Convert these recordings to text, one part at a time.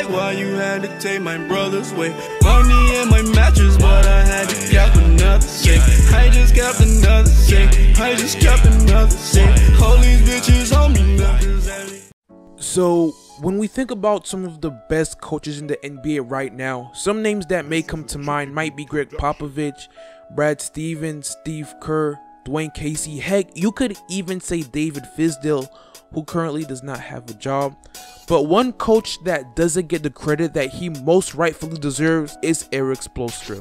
like why you had to take my brother's way. Money in my mattress, but I had to cap another safe. I just capped another safe. I just capped another safe. All these bitches on me now. So when we think about some of the best coaches in the NBA right now, some names that may come to mind might be Greg Popovich, Brad Stevens, Steve Kerr, Dwayne Casey. Heck, you could even say David Fizdale, who currently does not have a job. But one coach that doesn't get the credit that he most rightfully deserves is Erik Spoelstra.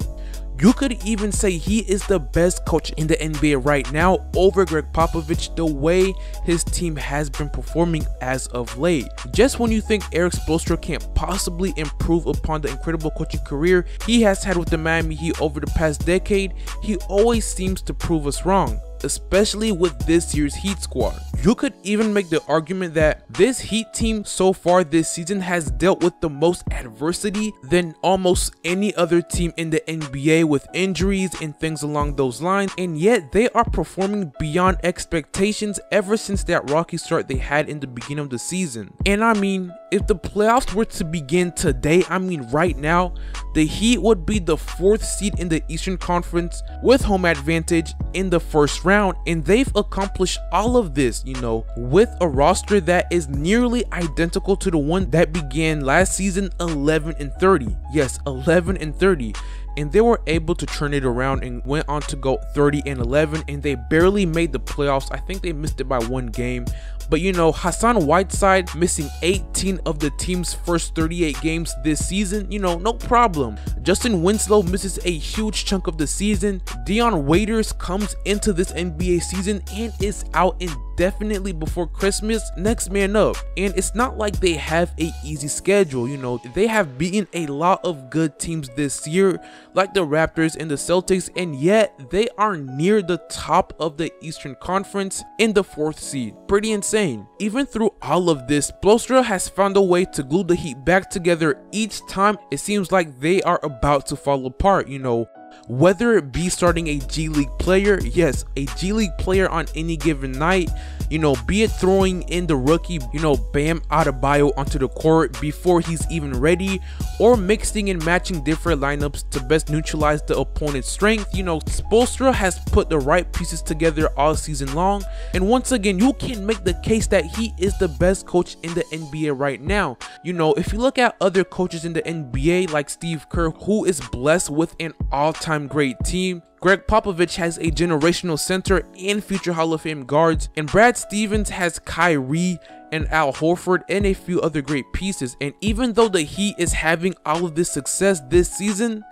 You could even say he is the best coach in the NBA right now over Greg Popovich, the way his team has been performing as of late. Just when you think Erik Spoelstra can't possibly improve upon the incredible coaching career he has had with the Miami Heat over the past decade, he always seems to prove us wrong, especially with this year's Heat squad. You could even make the argument that this Heat team so far this season has dealt with the most adversity than almost any other team in the NBA, with injuries and things along those lines, and yet they are performing beyond expectations ever since that rocky start they had in the beginning of the season. And I mean, if the playoffs were to begin today, I mean right now, the Heat would be the 4th seed in the Eastern Conference with home advantage in the first round, and they've accomplished all of this, you know, with a roster that is nearly identical to the one that began last season, 11-30. Yes, 11-30. And they were able to turn it around and went on to go 30-11, and they barely made the playoffs. I think they missed it by 1 game. But you know, Hassan Whiteside missing 18 of the team's first 38 games this season, you know, no problem. Justin Winslow misses a huge chunk of the season. Dion Waiters comes into this NBA season and is out indefinitely before Christmas. Next man up. And it's not like they have a easy schedule, you know. They have beaten a lot of good teams this year, like the Raptors and the Celtics, and yet they are near the top of the Eastern Conference in the 4th seed. Pretty insane. Even through all of this, Spoelstra has found a way to glue the Heat back together each time it seems like they are about to fall apart, you know. Whether it be starting a G League player, yes, a G League player on any given night, you know, be it throwing in the rookie, you know, Bam Adebayo onto the court before he's even ready, or mixing and matching different lineups to best neutralize the opponent's strength. You know, Spoelstra has put the right pieces together all season long, and once again, you can make the case that he is the best coach in the NBA right now. You know, if you look at other coaches in the NBA like Steve Kerr, who is blessed with an all-time great team, Greg Popovich has a generational center and future Hall of Fame guards, and Brad Stevens has Kyrie and Al Horford and a few other great pieces. And even though the Heat is having all of this success this season,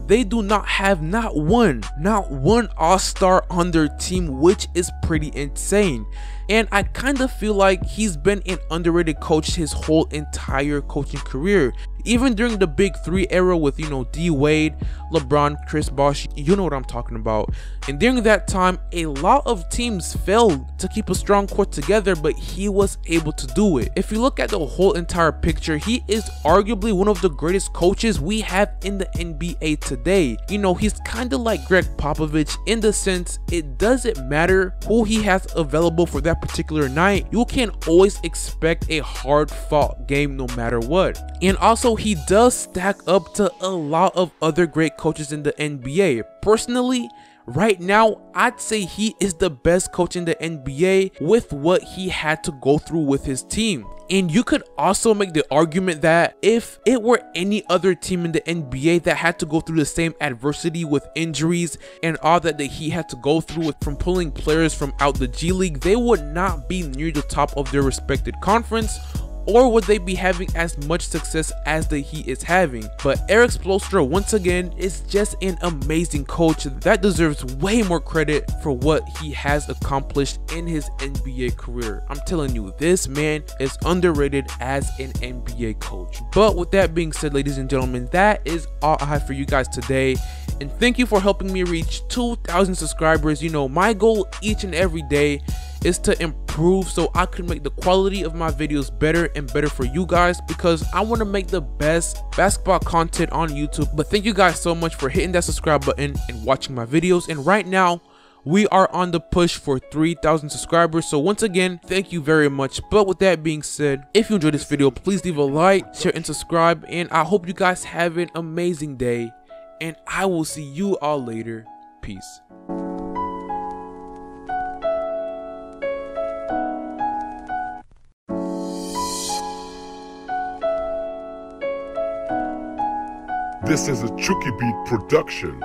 they do not have not one all-star on their team, which is pretty insane. And I kind of feel like he's been an underrated coach his whole entire coaching career. Even during the Big 3 era with, you know, D Wade, LeBron, Chris Bosh, you know what I'm talking about. And during that time, a lot of teams failed to keep a strong core together, but he was able to do it. If you look at the whole entire picture, he is arguably one of the greatest coaches we have in the NBA today. You know, he's kind of like Greg Popovich in the sense it doesn't matter who he has available for that particular night. You can always expect a hard-fought game no matter what. And also, he does stack up to a lot of other great coaches in the NBA. Personally, right now, I'd say he is the best coach in the NBA with what he had to go through with his team. And you could also make the argument that if it were any other team in the NBA that had to go through the same adversity with injuries and all that he had to go through with from pulling players from out the G League, they would not be near the top of their respected conference, or would they be having as much success as the Heat is having. But Erik Spoelstra, once again, is just an amazing coach that deserves way more credit for what he has accomplished in his NBA career. I'm telling you, this man is underrated as an NBA coach. But with that being said, ladies and gentlemen, that is all I have for you guys today. And thank you for helping me reach 2,000 subscribers. You know, my goal each and every day is to improve so I can make the quality of my videos better and better for you guys, because I want to make the best basketball content on YouTube. But thank you guys so much for hitting that subscribe button and watching my videos. And right now, We are on the push for 3,000 subscribers. So once again, thank you very much. But with that being said, if you enjoyed this video, please leave a like, share, and subscribe. And I hope you guys have an amazing day. And I will see you all later. Peace. This is a Chuki Beat production.